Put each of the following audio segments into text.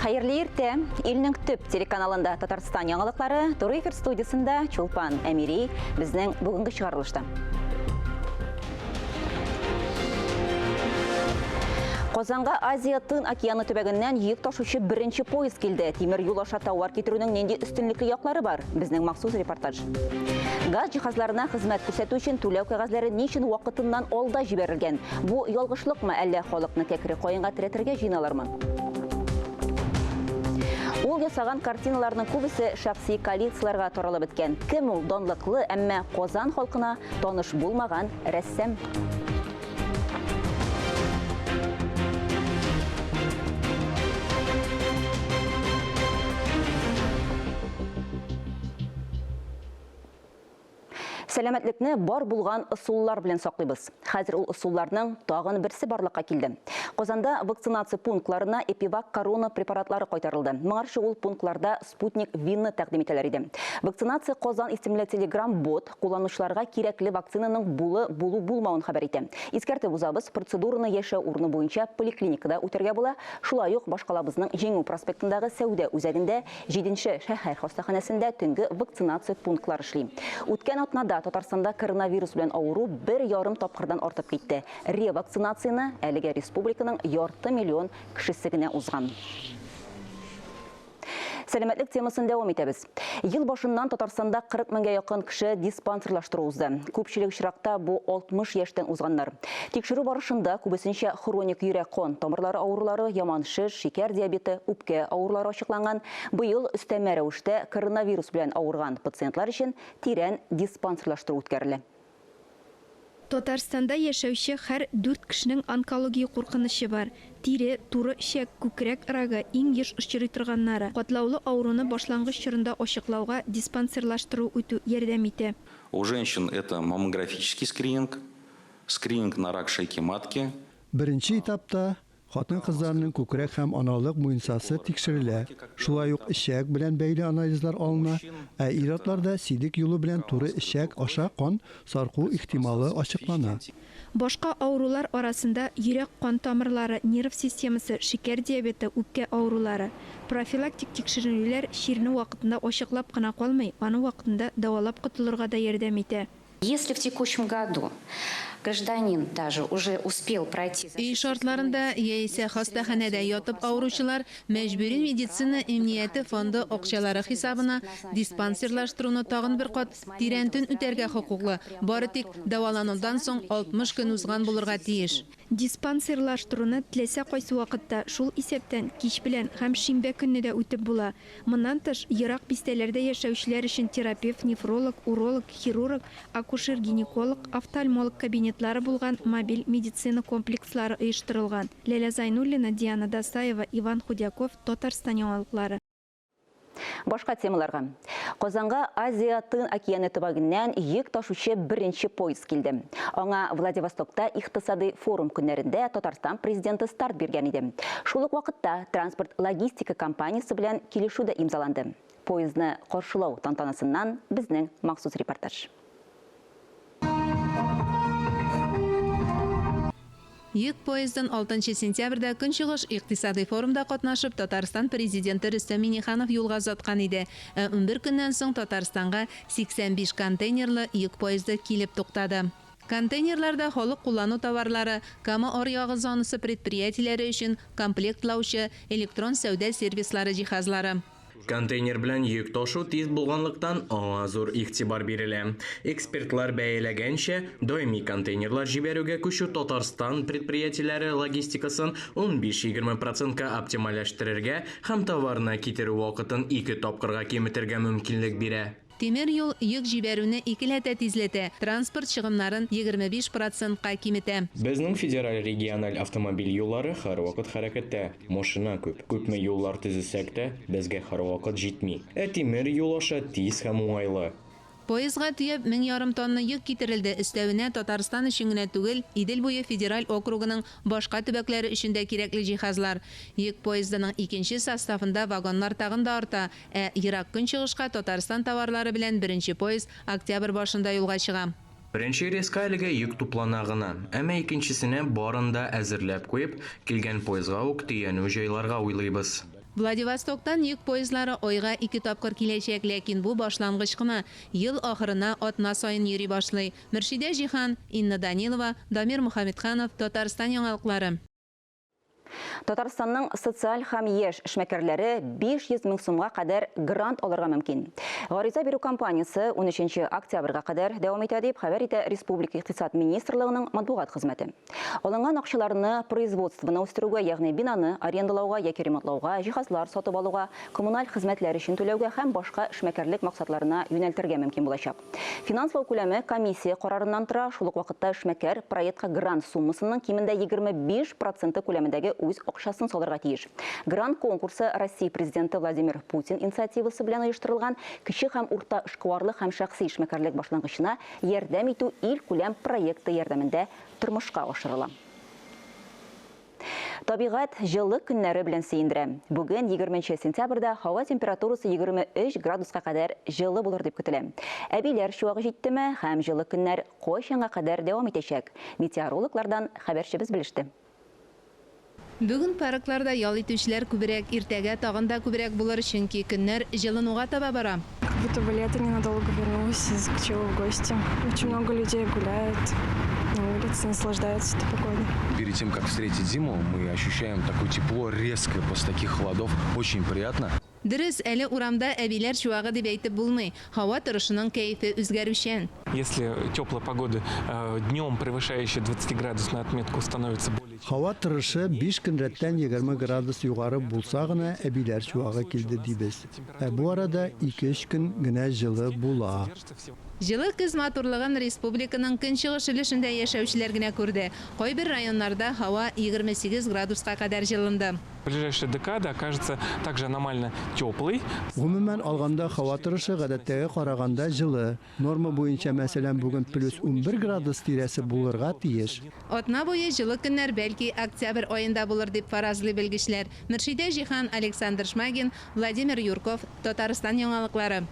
Хайырлы ирте, Илнең төп телеканалында Татарстан яңалыклары Туры эфир студиясында Чулпан Әмири безнең бүгенге чыгарылышта. Казанга Азия Тын океаны төбәгеннән йөк ташучы беренче поезд килде. Тимер юл аша товар китерүнең нинди өстенлекле яклары бар? Безнең махсус репортаж. Газ җиһазларына хезмәт күрсәтү өчен түләү кәгазьләре ничек вакытыннан алда җибәрелгән? Бу ялгышлыкмы, әллә халыкны кәкре каенга тирәтергә җыйналармы? Ул ясаган картиналарның күбесе шәхси коллекцияларга таралып беткән. Кем ул данлыклы, әмма Казан халкына таныш булмаган рәссам? Сәламәтлекне бар булган ысуллар белән саклыйбыз. Хәзер ул ысулларның тагын берсе барлыкка килде. Казанда вакцинация пунктларына Эпивак корона препаратлары кайтарылды. Моңарчы ул пунктларда Спутник Винны тәкъдим ителәр иде. Вакцинация Казан исемле телеграм-бот кулланучыларга кирәкле вакцинаның булмавын хәбәр итә. Искәртеп узабыз, процедураны яшәү урыны буенча поликлиникада үтәргә була. Шулай ук башкалабызның Җиңү проспектындагы Сәүдә үзәгендә 7-нче шәһәр хастаханәсендә төнге вакцинация пунктлары эшли. Үткән атнада Татарстанда коронавирус белән авыру 1,5 тапкырдан артып китте. Ревакцинацияны әлегә республиканың 2 миллион кешесе генә узган. Сәламәтлек темасын дәвам итәбез. Ел башыннан Татарстанда 40 меңгә якын кеше диспансерлаштыру узды. Күпчелек очракта бу 60 яшьтән узганнар. Тикшерү барышында күбесенчә хроник йөрәк-кан тамырлары авырулары, яман шеш, шикәр диабеты, үпкә авырулары ачыкланган. Быел өстәмә рәвештә коронавирус белән авырган пациентлар өчен тирән диспансерлаштыру үткәрелә. Татарстанда яшәүче һәр 4 кешенең онкология куркынычы бар. Тире, туры ишәк, күкрәк рагы иң еш очрый торганнары. Катлаулы авыруны башлангыч чорында ачыклауга диспансерлаштыру үтү ярдәм итә. У женщин это маммографический скрининг на рак шейки матки. Беренче этапта хатын-кызларның күкрәк һәм аналык муенсасы тикшерелә. Шулай ук ишәк белән бәйле анализлар алына, ә ир-атларда сидек юлы белән туры ишәк аша кан сарку ихтималы ачыклана. Башка авырулар арасында йөрәк-кан тамырлары, нерв системасы, шикәр диабеты, үпкә авырулары. Профилактик тикшерүләр ширне вакытында ачыклап кына калмый, аны вакытында дәвалап котылырга да ярдәм итә. Если в текущем году гражданин даже уже успел пройти... Үй шартларында яисә хастаханәдә ятып авыручылар мәҗбүри медицина имнияте фонды акчалары хисабына диспансерлаштыруны тагын бер кат тирәнтен үтәргә хокуклы. Бары тик дәваланудан соң 60 көн узган булырга тиеш. Диспансерлаштыруны теләсә кайсы вакытта шул исәптән кич белән һәм шимбә көнне дә үтеп була. Моннан тыш, ерак бистәләрдә яшәүчеләр өчен терапевт, нефролог, уролог, хирург, акушер-гинеколог, офтальмолог кабинетлары булган мобиль медицина комплекслары оештырылган. Ләлә Зайнуллина, Диана Дасаева, Иван Худяков, Татарстан яңалыклары. Башка темаларга. Казанга Азия Тын океаны төбәгеннән йөк ташучы беренче поезд килде. Аңа Владивостокта икътисади форум көннәрендә Татарстан президенты старт биргән иде. Шул ук вакытта транспорт-логистика компаниясе белән килешү дә имзаланды. Поездны каршылау тантанасыннан безнең махсус репортаж. Йөк поездын 6 сентябрьдә Көнчыгыш икътисади форумда катнашып Татарстан президенты Рөстәм Миңнеханов юлга заткан иде. 11 көннән соң Татарстанга 85 контейнерлы йөк поезды килеп туктады. Контейнерларда халык куллану товарлары, кама аръягы зонасы предприятиеләре өчен комплектлаучы электрон сәүдә сервислары җиһазлары. Контейнер белән йөк ташу тиз булганлыктан аңа зур игътибар бирелә. Экспертлар бәяләгәнчә, даими контейнерлар җибәрүгә күчү Татарстан предприятиеләре логистикасын 15-20% оптимальләштерергә һәм товарны китерү вакытын 2 тапкырга киметергә мөмкинлек бирә. Тимер юл йөк җибәрүне икеләтә тизләтә, транспорт чыгымнарын 25%-ка киметә. Безнең федераль региональ автомобиль юллары һәрвакыт хәрәкәттә. Машина күп. Күпме юллар төзесәк тә, безгә һәрвакыт җитми. Тимер юл аша тиз һәм уңайлы. Поездга төяп 1000 тонна йөк китерелде. Өстәвенә Татарстан өчен генә түгел, Идел буе федераль округының башка төбәкләре өчен дә кирәкле җиһазлар. Йөк поездының 2нче составында вагоннар тагын да арта, ерак Көнчыгышка Татарстан товарлары белән беренче поезд октябрь башында юлга чыга. Беренче рейска әлегә йөк туплана гына, әмма икенчесенә барында әзерләп куеп, килгән поездга ук төянү җайларга уйлыйбыз. Владивостоктан йөк поездлары ойга 2 тапкыр киләчәк, ләкин бу башлангыч кына. Ел ахырына атна сайын йөри башлый. Мөршидә Җихан, Инна Данилова, Дамир Мухаммедханов, Татарстан яңалыклары. Татарстанның социаль һәм яшь эшмәкәрләре 500 мең сумга кадәр грант алырга мөмкин. Гариза бирү кампаниясе 13 октябрьгә кадәр дәвам итә дип хәбәр итә Республика икътисад министрлыгының матбугат хезмәте. Алынган акчаларны производствоны үстерүгә, ягъни бинаны арендалауга яки ремонтлауга, җиһазлар сатып алуга, коммуналь хезмәтләр өчен түләүгә һәм башка эшмәкәрлек максатларына юнәлтергә мөмкин булачак. Финанслау күләме комиссия карарыннан тора, шул ук вакытта эшмәкәр проектка грант суммасының кимендә 25% күләмендәге үз акчасын салырга тиеш. Грант конкурсы Россия президенты Владимир Путин инициативасы белән оештырылган кече һәм урта эшкуарлык һәм шәхси эшмәкәрлек башлангычына ярдәм итү ил күләм проекты ярдәмендә тормышка ашырыла. Табигать җылы көннәре белән сөендерә. Бүген 20 сентябрьдә һава температурасы 23 градуска кадәр җылы булыр дип көтелә. Әбиләр чуагы җиттеме һәм җылы көннәр кайчанга кадәр дәвам итәчәк? Метеорологлардан хәбәрчебез белеште. Бүген паркларда ял итүчеләр күбрәк, иртәгә тагын да күбрәк булыр, чөнки көннәр җылынуга таба бара. Как будто бы лето ненадолго вернулось из Кучева в гости. Очень много людей гуляют на улице, наслаждаются этой погодой. Перед тем, как встретить зиму, мы ощущаем такое тепло резкое после таких холодов. Очень приятно. Дөрес, әле урамда әбиләр чуагы дип әйтеп булмый. Һава торышының кәефе үзгәрүчән. Если теплая погода днем превышающая 20-градусную отметку становится более... Һава торышы 5 көн рәттән 20 градус югары булса гына әбиләр чуагы килде дибез. Бу арада 2-3 көн генә җылы була. Җылы көз матурлыгын республиканың көнчыгыш өлешендә яшәүчеләр генә күрде. Кайбер районнарда һава 28 градуска кадәр җылынды. Ближайшая декада окажется также аномально теплой. Гомумән алганда һава торышы гадәттәге караганда җылы. Норма буенча мәсәлән бүген +11 градус тирәсе булырга тиеш. Атна буе җылы көннәр бәлки октябрь аенда булыр дип фаразлый белгечләр. Мөршидә Җихан, Александр Шмагин, Владимир Юрков, Татарстан яңалыклары.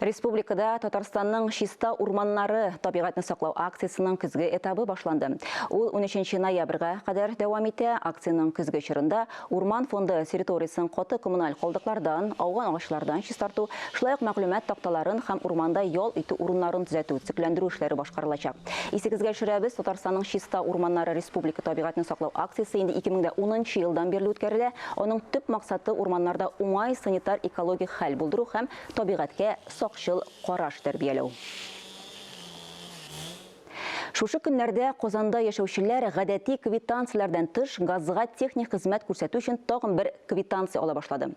Республикада Татарстанның чиста урманнары табигатьне саклау акциясының көзге этабы башланды. Ул 13 ноябрьгә кадәр дәвам итә. Акцияның көзге чорында урман фонды территориясын каты коммуналь калдыклардан, ауган агачлардан чистарту, шулай ук мәгълүмат такталарын һәм урманда ял итү урыннарын төзәтү, цикләндерү эшләре башкарылачак. Исегезгә төшерәбез, Татарстанның чиста урманнары республика табигатьне саклау акциясе инде 2010 елдан бирле үткәрелә. Аның төп максаты урманнарда уңай санитар экологик хәл булдыру һәм табигатькә сакчыл караш тәрбияләү. Шушы көннәрдә Казанда яшәүчеләр гадәти квитанцияләрдән тыш газга техник хезмәт күрсәтү өчен тагын бер квитанция ала башлады.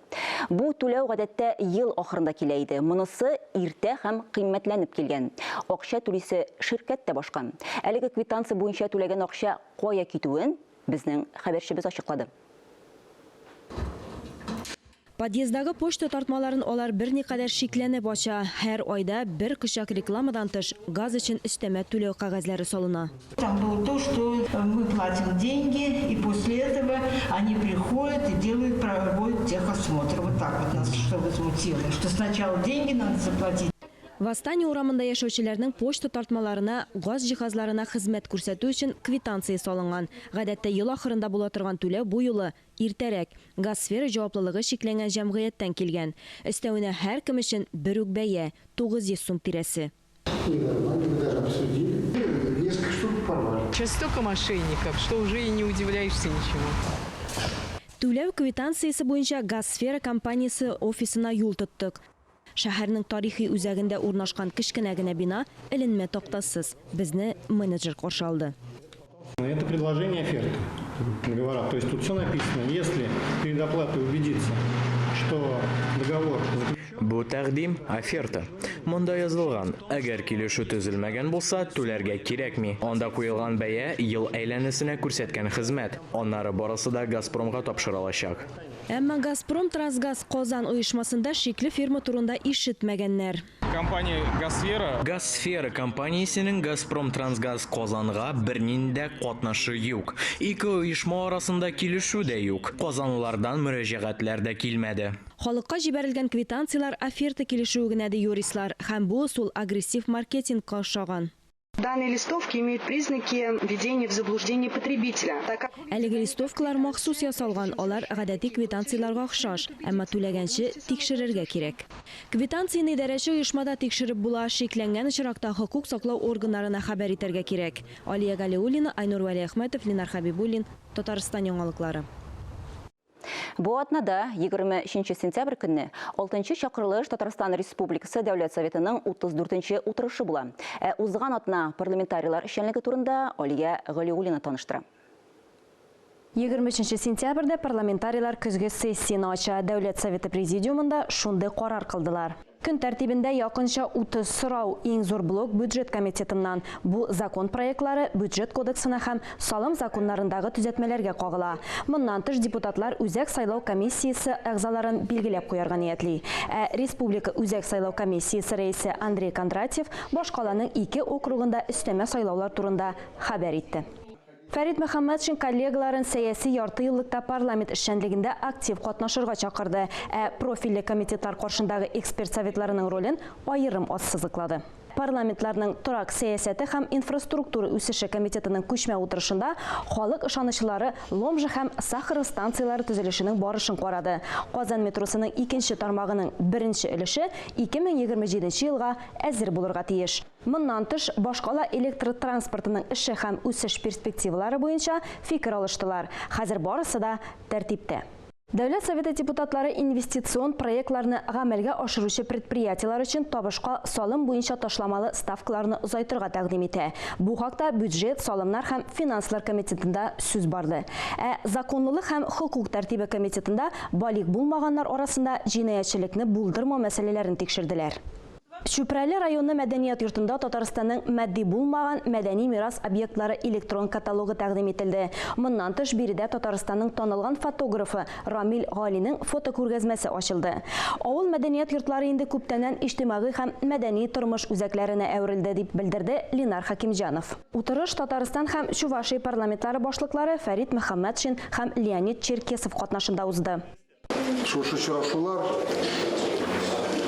Бу түләү гадәттә ел ахырында килә иде. Монысы иртә һәм кыйммәтләнеп килгән. Акча түлисе ширкәт тә башка. Әлеге квитанция буенча түләгән акча кая китүен безнең хәбәрчебез ачыклады. Подъездагы почта тартмаларын алар берникадәр шикләнеп ача. Һәр айда бер кышак рекламадан тыш газ өчен өстәмә түләү кәгазьләре салына. Там было то, что мы платим деньги, и после этого они приходят и проводят техосмотр. Вот так вот нас что возмутило, что сначала деньги надо заплатить. Восстание урамында яшәүчеләрнең почта тартмаларына, газ җиһазларына хезмәт күрсәтү өчен квитанция салынган. Гадәттә ел ахырында була торган түләү бу юлы иртәрәк. Газсфера җаваплылыгы шикләнгән җәмгыятьтән килгән. Өстәвенә һәр кем өчен бер үк бәя 900 сум тирәсе. Сейчас столько мошенников, что уже и не удивляешься ничего. Түләү квитанциясе буенча Газсфера компаниясе офисына юл тоттык. Шәһәрнең тарихи үзәгендә урнашкан кечкенә генә бина эленмә тактасыз. Безне менеджер каршы алды. Это предложение оферты договора. То есть тут все написано. Если перед оплатой убедиться, что договор заключен... Бу тәкъдим оферта. Монда язылган, әгәр килешү төзелмәгән булса, түләргә кирәкми. Анда куелган бәя ел әйләнәсенә күрсәткән хезмәт. Аннары барысы да Газпромга тапшырылачак. Әмма Газпром Трансгаз Казан оешмасында шикле фирма турында ишетмәгәннәр. Компания Газсфера компаниясенең Газпром Трансгаз Казанга бернинде катнашы юк. Ике оешма арасында килешү дә юк. Казанлылардан мөрәҗәгатьләр дә килмәде. Халыкка җибәрелгән квитанциялар оферта килешүе генә ди юристлар, һәм бу усул агрессив маркетингка охшаган. Данные листовки имеют признаки введения в заблуждение потребителя, так как Әлеге листовкалар махсус ясалган, алар гадәти квитанцияларга охшаш, әмма түләгәнче тикшерергә кирәк. Квитанцияны идарәче оешмада тикшереп була, шикләнгән очракта хокук саклау органнарына хәбәр итәргә кирәк. Алия Галиуллина, Айнур Вәлиәхмәтов, Ленар Хәбибуллин, Татарстан яңалыклары. Бу атнада 23 сентябрь көнне 6-нчы чакырылыш Татарстан Республикасы Дәүләт Советының 34-нче утырышы була. Узган атна парламентарийлар эшчәнлеге турында Алия Галиуллина таныштыра. 23 сентябрьдә парламентарийлар көзге сессияны ача. Дәүләт Советы президиумында шундый карар кылдылар. Көн тәртибендә якынча 30 сорау, иң зур блок бюджет комитетыннан. Бу закон проектлары бюджет кодексына һәм салым законнарындагы төзәтмәләргә кагыла. Моннан тыш депутатлар үзәк сайлау комиссиясе әгъзаларын билгеләп куярга ниятли. Республика үзәк сайлау комиссиясе рәисе Андрей Кондратьев башкаланың 2 округында өстәмә сайлаулар турында хәбәр итте. Фәрит Мөхәммәтшин коллегаларын сәяси ярты еллыкта парламент эшчәнлегендә актив катнашырга чакырды. Профильле комитетлар каршындагы эксперт советларының ролен аерым ассызыклады. Парламентларның торак сәясәте һәм инфраструктура үсеше комитетының күчмә утырышында халык ышанычылары Ломжа һәм Сахар станциялары төзелешенең барышын карады. Казан метросының 2нче тармагының 1нче өлеше 2027 елга әзер булырга тиеш. Моннан тыш башкала электр транспортының эше һәм үсеш перспективалары буенча фикер алыштылар. Хәзер барысы да тәртиптә. Дәүләт Советы депутатлары инвестицион проектларны гамәлгә ашыручы предприятиелар өчен табышка салым буенча ташламалы ставкаларны озайтырга тәкъдим итә. Бу хакта бюджет, салымнар һәм финанслар комитетында сүз барды. Законлылык һәм хукук тәртибе комитетында балиг булмаганнар арасында җинаятьчелекне булдырмау мәсьәләләрен тикшерделәр. Чүпрәле районы мәдәният йортында Татарстанның матди булмаган мәдәни мирас объектлары электрон каталогы тәкъдим ителде. Моннан тыш биредә Татарстанның танылган фотографы Рамил Галинең фотокүргәзмәсе ачылды. Авыл мәдәният йортлары инде күптәннән иҗтимагый һәм мәдәни тормыш үзәкләренә әверелде дип белдерде Ленар Хакимҗанов. Утырыш Татарстан һәм Чувашия парламентлары башлыклары Фәрит Мөхәммәтшин һәм Леонид Черкесов катнашында узды. Шушы очрашулар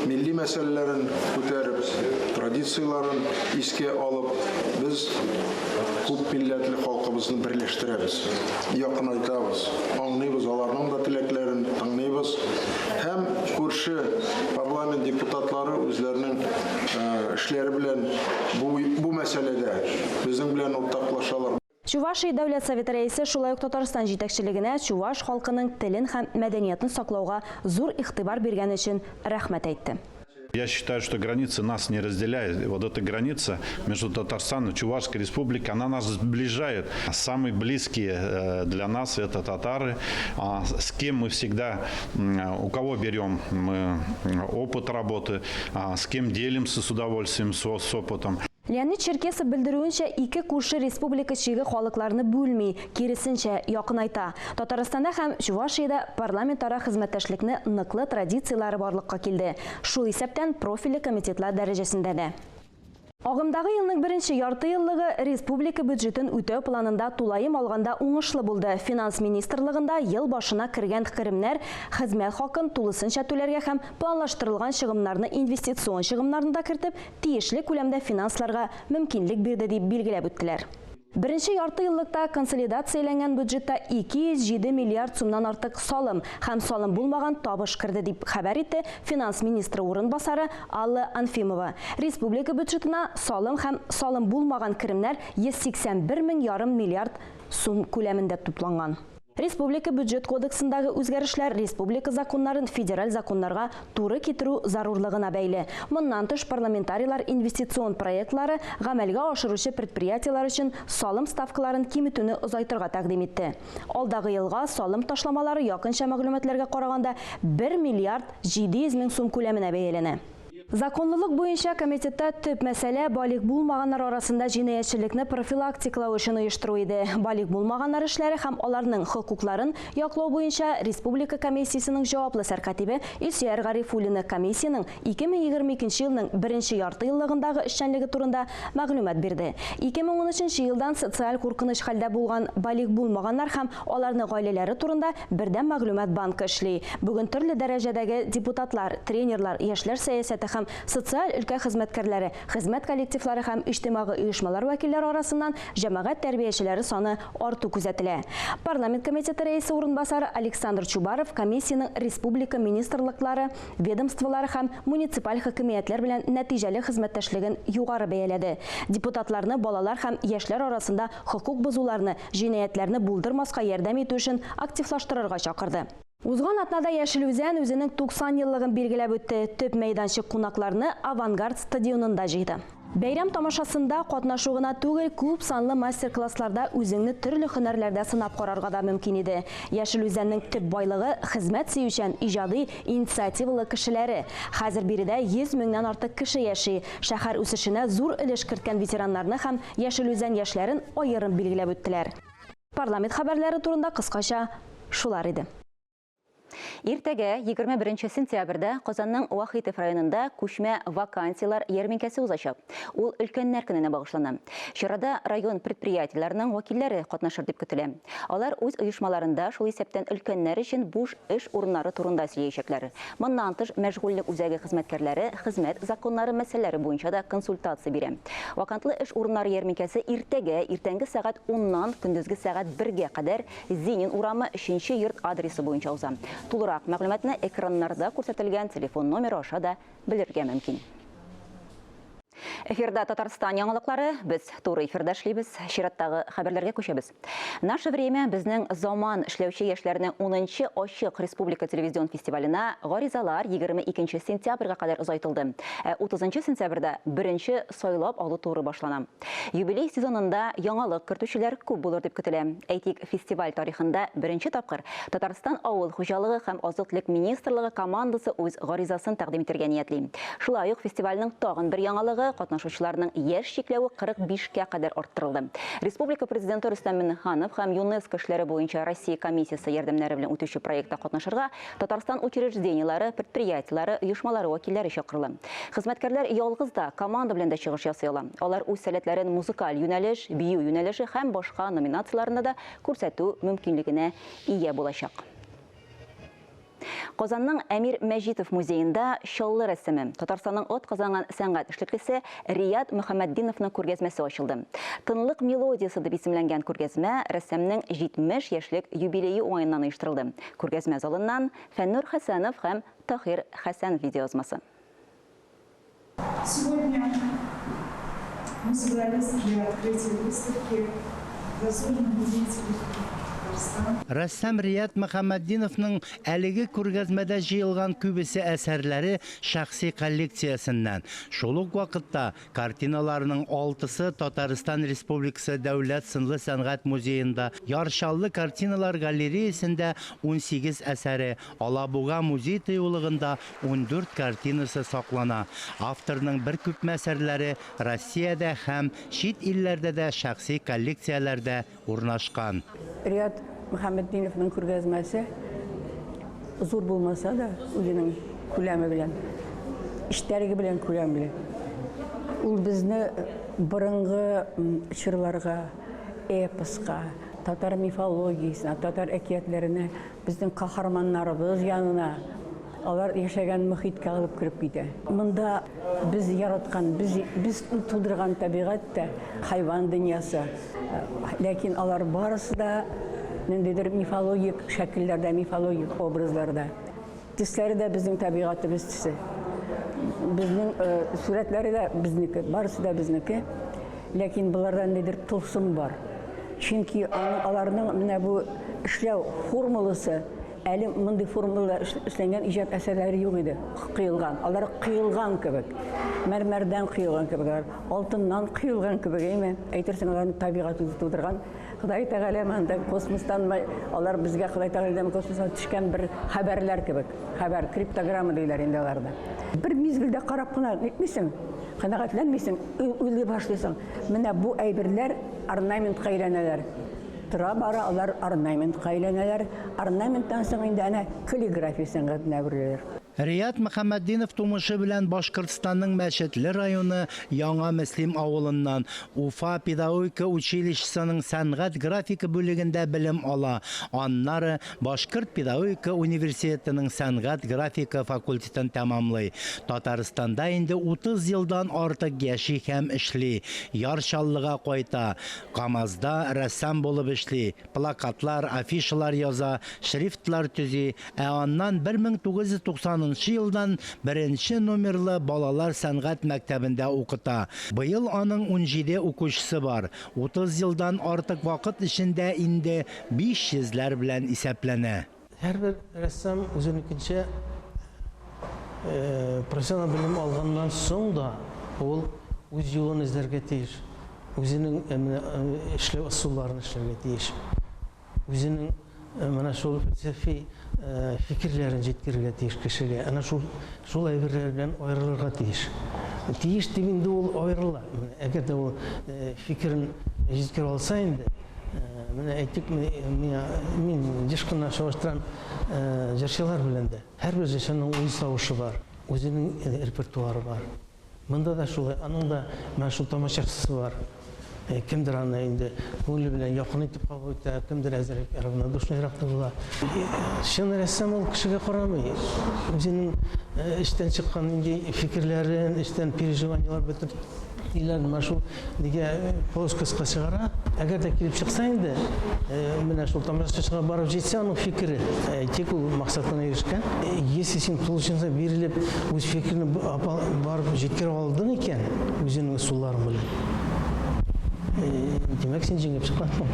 милли мәсьәләләрен күтәреп, традицияларын искә алып, без күп милләтле халкыбызны берләштерәбез, якынайтабыз, аңлыйбыз аларның да теләкләрен, тыңлыйбыз һәм күрше парламент депутатлары үзләренең эшләре белән бу мәсьәләдә безнең белән уртаклашалар. Чувашия Дәүләт Советы рәисе шулай ук Татарстан җитәкчелегенә чуваш халкының телен һәм мәдәниятын саклауга зур игътибар биргән өчен рәхмәт әйтте. Я считаю, что границы нас не разделяют. Вот эта граница между Татарстаном и Чувашской республикой, она нас сближает. Самые близкие для нас это татары, с кем мы всегда, у кого берем мы опыт работы, с кем делимся с удовольствием, с опытом. Леонид Черкесов белдерүенчә, ике күрше республика чиге халыкларны бүлми, киресенчә якынайта. Татарстанда һәм Чувашиядә парламентара хезмәттәшлекне ныклы традициялары барлыкка килде. Шул исәптән профильле комитетлар дәрәҗәсендә дә. Агымдагы елның беренче ярты еллыгы республика бюджетын үтәү планында тулайым алганда уңышлы булды. Финанс министрлыгында ел башына кергән керемнәр хезмәт хакын тулысынча түләргә һәм планлаштырылган чыгымнарны инвестицион чыгымнарында кертеп, тиешле күләмдә финансларга мөмкинлек бирде дип билгеләп үттеләр. Беренче ярты еллыкта консолидацияләнгән бюджетта 207 миллиард сумнан артык салым һәм салым булмаган табыш керде дип хәбәр итте финанс министры урынбасары Алла Анфимова. Республика бюджетына салым һәм салым булмаган керемнәр 181,5 миллиард сум күләмендә тупланган. Республика бюджет кодексындагы үзгәрешләр республика законнарын федераль законнарга туры китерү зарурлыгына бәйле. Моннан тыш парламентарийлар инвестицион проектлары гамәлгә ашыручы предприятиелар өчен салым ставкаларын киметүне озайтырга тәкъдим итте. Алдагы елга салым ташламалары якынча мәгълүматларга караганда 1 миллиард 700 мең сум күләменә бәяләнә. Законлылык буенча комитетта төп мәсьәлә балиг булмаганнар арасында җинаятьчелекне профилактикалау өчен оештыру иде. Балиг булмаганнар эшләре һәм аларның хокукларын яклау буенча республика комиссиясенең җаваплы сәркатибе Илсөяр Гарифуллина комиссияның 2022 елның 1нче ярты еллыгындагы эшчәнлеге турында мәгълүмат бирде. 2013 елдан социаль куркыныч хәлдә булган балиг булмаганнар һәм аларның гаиләләре турында бердәм мәгълүмат банкы эшли. Бүген төрле дәрәҗәдәге депутатлар, тренерлар, яшьләр сәясәте һәм һәм социаль өлкә хезмәткәрләре, хезмәт коллективлары һәм иҗтимагый оешмалар вәкилләре арасыннан җәмәгать тәрбиячеләре саны арту күзәтелә. Парламент комитеты рәисе урынбасары Александр Чубаров комиссияның республика министрлыклары, ведомстволары һәм муниципаль хакимиятләр белән нәтиҗәле хезмәттәшлеген югары бәяләде. Депутатларны балалар һәм яшьләр арасында хокук бозуларны, җинаятләрне булдырмаска ярдәм итү өчен активлаштырырга чакырды. Узган атнада Яшел Үзән үзенең 90 еллыгын билгеләп үтте. Төп мәйданчык кунакларны Авангард стадионында җыйды. Бәйрәм тамашасында катнашу гына түгел, күп санлы мастер-классларда үзеңне төрле һөнәрләрдә сынап карарга да мөмкин иде. Яшел Үзәннең төп байлыгы хезмәт сөючән, иҗади, инициативалы кешеләре. Хәзер биредә 100 меңнән артык кеше яши. Шәһәр үсешенә зур өлеш керткән ветераннарны һәм Яшел Үзән яшьләрен аерым билгеләп үттеләр. Парламент хәбәрләре турында кыскача шулар иде. Иртәгә 21 сентябрьдә Казанның Вахитов районында күчмә вакансиялар ярминкәсе узачак. Ул өлкәннәр көненә багышлана. Чарада район предприятиеләренең вәкилләре катнашыр дип көтелә. Алар үз оешмаларында шул исәптән өлкәннәр өчен буш эш урыннары турында сөйләячәкләр. Моннан тыш мәшгульлек үзәге хезмәткәрләре хезмәт законнары мәсьәләләре буенча да консультация бирә. Вакантлы эш урыннары ярминкәсе иртәгә, иртәнге сәгать 10-нан көндезге сәгать 1-гә кадәр Зенин урамы 3-нче йорт адресы буенча уза. Тулырак мәгълүматны экраннарда күрсәтелгән телефон номеры аша да белергә мөмкин. Эфирда Татарстан яңалыклары, без туры эфирда эшлибез, чираттагы хәбәрләргә күчәбез. Наше время безнең заман эшләүче яшьләрнең 10-нчы Ачык Республика телевизион фестиваленә гаризалар 22 сентябрьгә кадәр озайтылды. 30 сентябрьдә беренче сайлап алу туры башлана. Юбилей сезонында яңалык кертүчеләр күп булыр дип көтелә. Әйтик, фестиваль тарихында беренче тапкыр Татарстан авыл хуҗалыгы һәм азыклык министрлыгы командасы үз гаризасын тәкъдим итәргә ниятли. Шулай ук фестивальнең тагын бер яңалыгы катнашучыларның яшь чикләве 45-кә кадәр арттырылды. Республика президенты Рөстәм Миңнеханов һәм ЮНЕСКО эшләре буенча Россия комиссиясе ярдәмнәре белән үтүче проектта катнашырга Татарстан учреждениелары, предприятиелары, оешмалары вәкилләре чакырылды. Хезмәткәрләр ялгыз да, команда белән дә чыгыш ясый ала. Алар үз сәләтләрен музыкаль юнәлеш, бию юнәлеше һәм башка номинацияларында да күрсәтү мөмкинлегенә ия булачак. Казанның Әмир Мәҗитов музеенда шаллы рәсеме, Татарстанның от казанган сәнгать эшлеклесе Рият Мөхәммәддиновның күргәзмәсе ачылды. Тынлык мелодиясы дип исемләнгән күргәзмә рәссамның 70 яшьлек юбилее уңаеннан оештырылды. Күргәзмә залыннан Фәннур Хәсәнов һәм Тахир Хәсән видеоязмасы. Сегодня мы собрались для открытия выставки заслуженных деятелей Татарстана. Рәссам Рият Мөхәммәддиновның әлеге күргәзмәдә җыелган күбесе әсәрләре шәхси коллекциясеннән. Шул ук вакытта картиналарның 6-сы Татарстан Республикасы Дәүләт сынлы сәнгать музеенда, Яршаллы картиналар галереясендә 18 әсәре, Алабуга музей тыюлыгында 14 картинасы саклана. Авторның бер күп әсәрләре Россиядә һәм чит илләрдә дә шәхси коллекцияләрдә урнашкан. Рият Мөхәммәддиновның күргәзмәсе зур булмаса да, үзенең күләме белән, эштәлеге белән күләм белән. Ул безне борынгы чырларга, эпоска, татар мифологиясенә, татар әкиятләренә, безнең каһарманнарыбыз янына, алар яшәгән мөхиткә алып кирип китә. Монда без яраткан, без тудырган табигать та, хайван дөньясы. Ләкин алар барысы да ниндидер мифологик шәкелләрдә, мифологик образларда. Төсләре дә безнең табигатыбыз төсе. Безнең сурәтләре дә безнеке, барысы да безнеке. Ләкин буларда ниндидер тылсым бар. Чөнки аларның менә бу эшләү формуласы әле мондый формулалар эшләнгән иҗат әсәрләре юк иде. Кыйлган, алар кыйлган кебек. Мәрмәрдән кыйлган кебек, алтыннан кыйлган кебек, әйтерсең аларның табигаты тудырган. Ходай Тәгалә монда космостан алар безгә Ходай Тәгаләдән космостан төшкән бер хәбәрләр кебек. Хәбәр, криптограмма диләр инде аларда. Бер мизгелдә карап кына нитмисең, канәгатьләнмисең, уйлый башлыйсың. Менә бу әйберләр орнаментка әйләнәләр. Тора бара алар орнаментка әйләнәләр. Орнаменттан соң инде әнә каллиграфия сәнгатенә әвереләләр. Рият Мөхәммәддинов тумышы белән Башкортстанның Мәчетле районы Яңа Мөслим авылыннан Уфа педагогика училищесының сәнгать графика бүлегендә белем ала. Аннары Башкорт педагогика университетының сәнгать графика факультетын тәмамлый. Татарстанда инде 30 елдан артык яши һәм эшли. Ярчаллыга кайта. Камазда рәссам булып эшли. Плакатлар, афишалар яза, шрифтлар төзи. Аннан 1990 елдан 1 номерлы балалар сәнгать мәктәбендә укыта. Быел аның 17 укучысы бар. 30 елдан артык вакыт эчендә инде 500ләр белән исәпләнә. Һәрбер рәссам үзенекенчә профессиональ белем алганнан соң да ул үз юлын эзләргә тиеш. Үзенең эшләү ысулларын эшләргә тиеш. Үзенең менә шул фәлсәфи фикерләрен җиткерергә тиеш кешегә. Ана шул әйберләр белән аерылырга тиеш. Тиеш дип инде ул аерыла. Әгәр дә ул фикерен җиткерә алса инде, менә әйтик, мин җышкына шаштырам җырчылар белән дә. Һәрбер җырчының үз тавышы бар, үзенең репертуары бар. Монда да шулай, аның да менә шул тамашачысы бар. Кемдер аны инде күңеле белән якын итеп кабул итә, кемдер әзрәк равнодушныйрак була. Шын рәссам ул кешегә карамый. Үзенең эштән чыккан инде фикерләрен, эштән переживаниялар бетер илән машу дигә поскыска чыгара. Әгәр дә килеп чыкса инде, менә шул тамашачыга барып җитсә, аның фикере тик ул максатына ирешкән. Если син тулышынса бирелеп, үз фикерне барып җиткерә алдың икән, үзенең ысулларын белән. Демәк, син җиңеп чыккансың.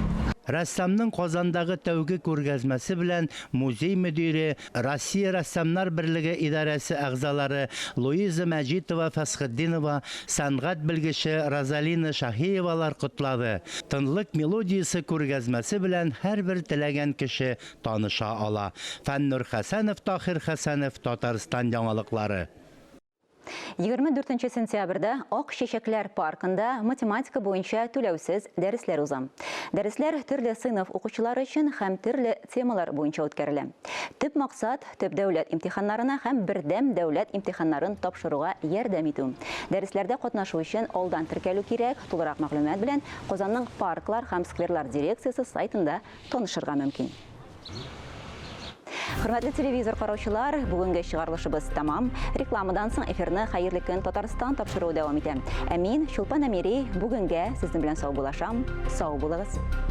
Рәссамның Казандагы тәүге күргәзмәсе белән музей мөдире, Россия рәссамнар берлеге идарәсе әгъзалары Луиза Мәҗитова, Фәсхетдинова, сәнгать белгече Розалина Шаһиевалар котлады. Тынлык мелодиясе күргәзмәсе белән һәрбер теләгән кеше таныша ала. Фәннур Хәсәнов, Тахир Хәсәнов, Татарстан яңалыклары. 24 сентябрьдә Ак чәчәкләр паркында математика буенча түләүсез дәресләр уза. Дәресләр төрле сыйныф укучылары өчен һәм төрле темалар буенча үткәрелә. Төп максат төп дәүләт имтиханнарына һәм бердәм дәүләт имтиханнарын тапшыруга ярдәм итү. Дәресләрдә катнашу өчен алдан теркәлү кирәк. Тулырак мәгълүмат белән Казанның парклар һәм скверлар дирекциясе сайтында танышырга мөмкин. Хөрмәтле телевизор караучылар, бүгенге чыгарылышыбыз тамам. Рекламадан соң эфирны Хәерле көн Татарстан тапшыруы дәвам итә. Мин Чулпан Әмири бүгенгә сезнең белән сау булашам. Сау булыгыз.